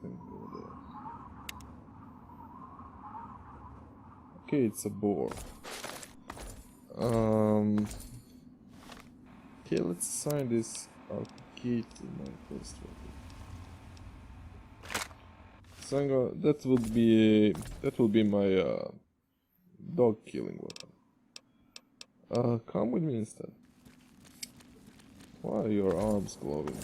thing over there. Okay, it's a boar. Okay, let's assign this arcade to my first weapon. So that will be my dog killing weapon. Come with me instead. Why are your arms glowing?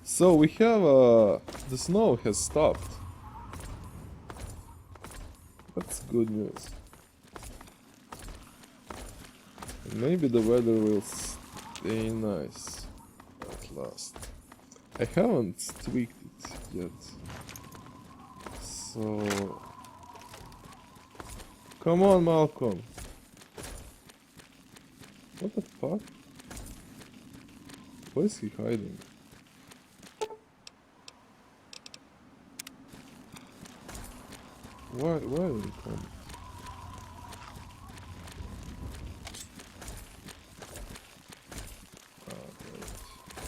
So we have the snow has stopped. That's good news. Maybe the weather will stay nice at last. I haven't tweaked it yet. So come on, Malcolm. What the fuck? Where is he hiding? Why are you coming?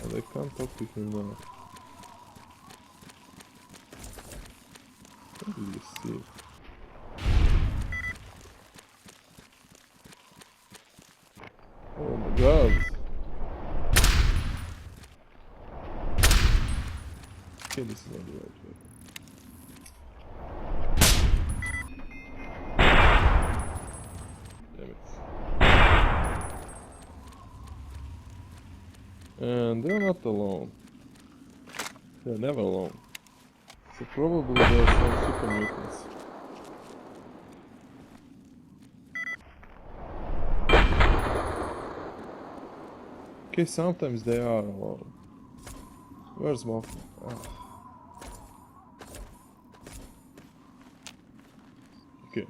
And I can't talk to him now. What did you see? Oh my god! Okay, this is not the right way. Damn it. And they're not alone. They're never alone. So probably there are some super mutants. Okay, sometimes they are alone. Where's Malcolm? Okay.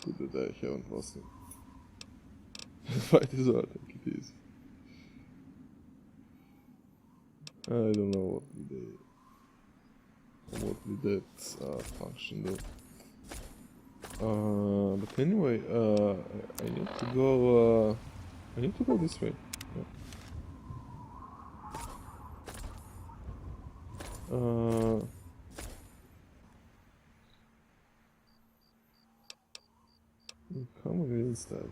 Good that I haven't lost him. The fight is hard, I think it is. I don't know what did that function do. But anyway, I need to go. I need to go this way. Yeah. Come with me instead.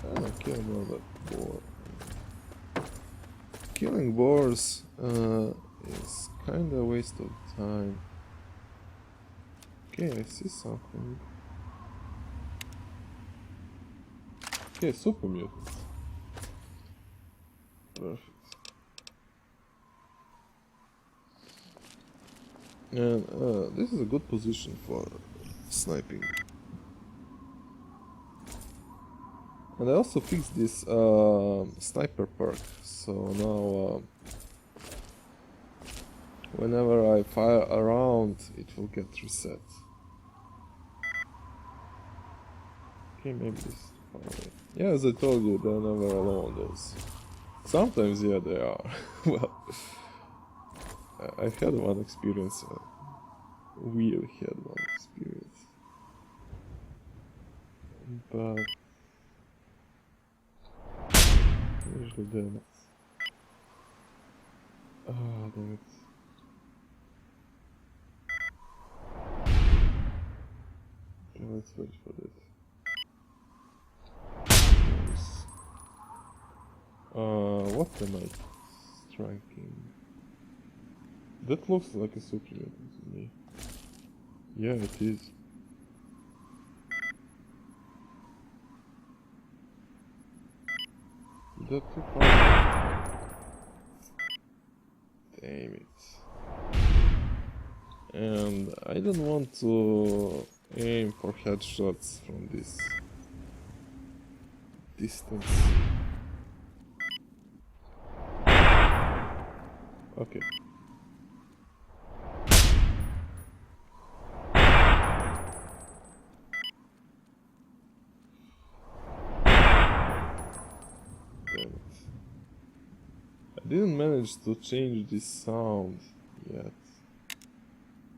I don't care about that boar. Killing boars is kinda a waste of time. Okay, I see something. Okay, super mutants. Perfect. And this is a good position for sniping. And I also fixed this sniper perk, so now whenever I fire around, it will get reset. Okay, maybe this is far away. Yeah, as I told you, they're never alone, those. Sometimes, yeah, they are. Well, I've had one experience. We had one experience. But where's the damage? Ah, damn it. Okay, let's wait for this. What am I striking? That looks like a super mutant to me. Yeah, it is. That too far. Damn it. And I don't want to aim for headshots from this distance. Okay. I didn't manage to change this sound yet.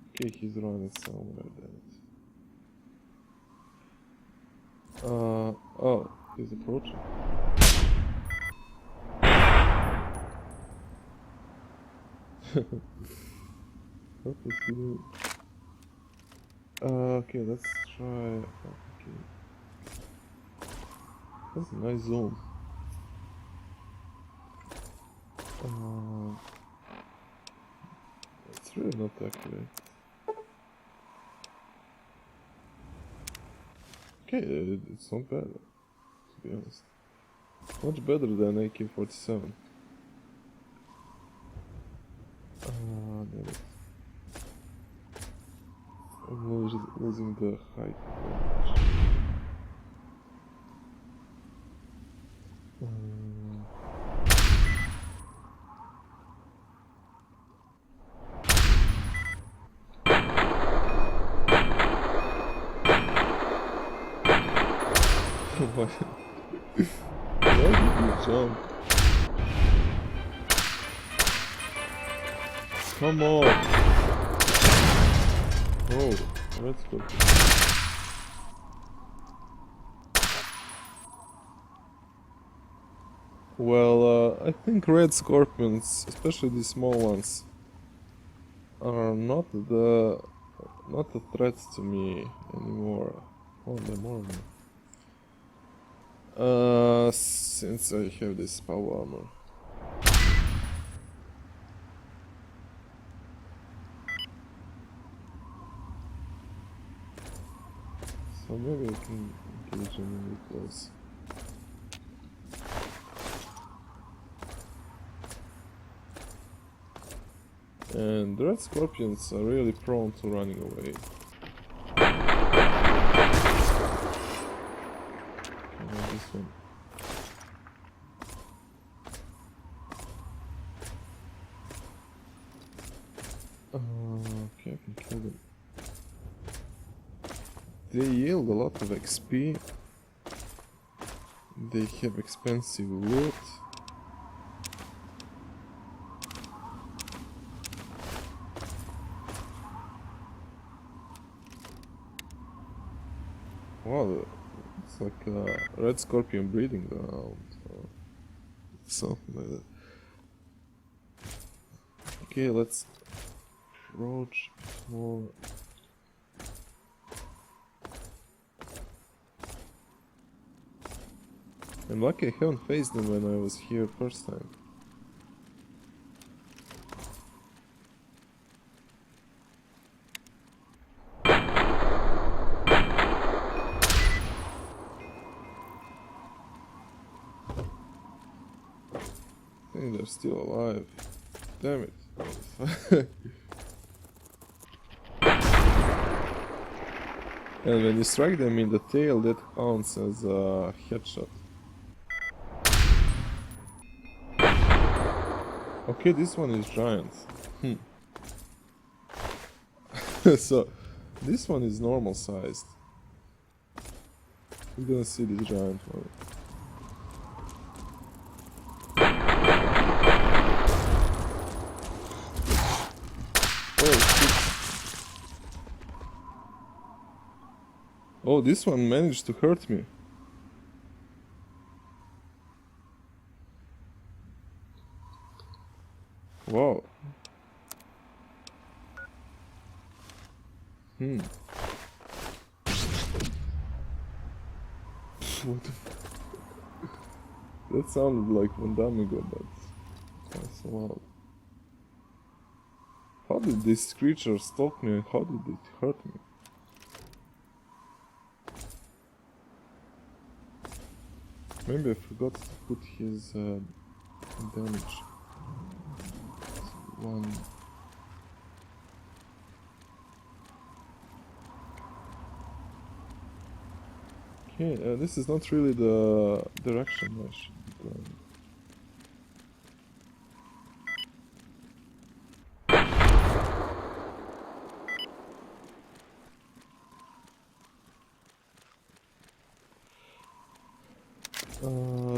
Okay, he's running somewhere, damn it. Oh, he's approaching. What was he doing? Okay, let's try. Okay. That's a nice zone. It's really not accurate. Okay, it's not bad, to be honest. Much better than AK-47. Damn it. I'm losing the height range. Why did you jump? Come on! Oh, let's go. Well, I think red scorpions, especially these small ones, are not a threat to me anymore. Oh, they're more. Since I have this power armor. So maybe I can engage them really close. And the red scorpions are really prone to running away. This one. Okay, I can kill them. They yield a lot of XP. They have expensive loot. Wow, it's like a red scorpion breeding ground or something like that. Okay, let's approach more. I'm lucky I haven't faced them when I was here first time. I think they're still alive. Damn it. And when you strike them in the tail, that counts as a headshot. Okay, this one is giant. So, this one is normal sized. We're gonna see this giant one. Oh, this one managed to hurt me. Wow. What the that sounded like Wanderers, but that's so loud. How did this creature stalk me and how did it hurt me? Maybe I forgot to put his damage. One. Okay, this is not really the direction I should be going.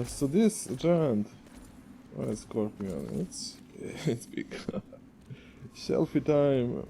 So this giant scorpion, it's big. Selfie time.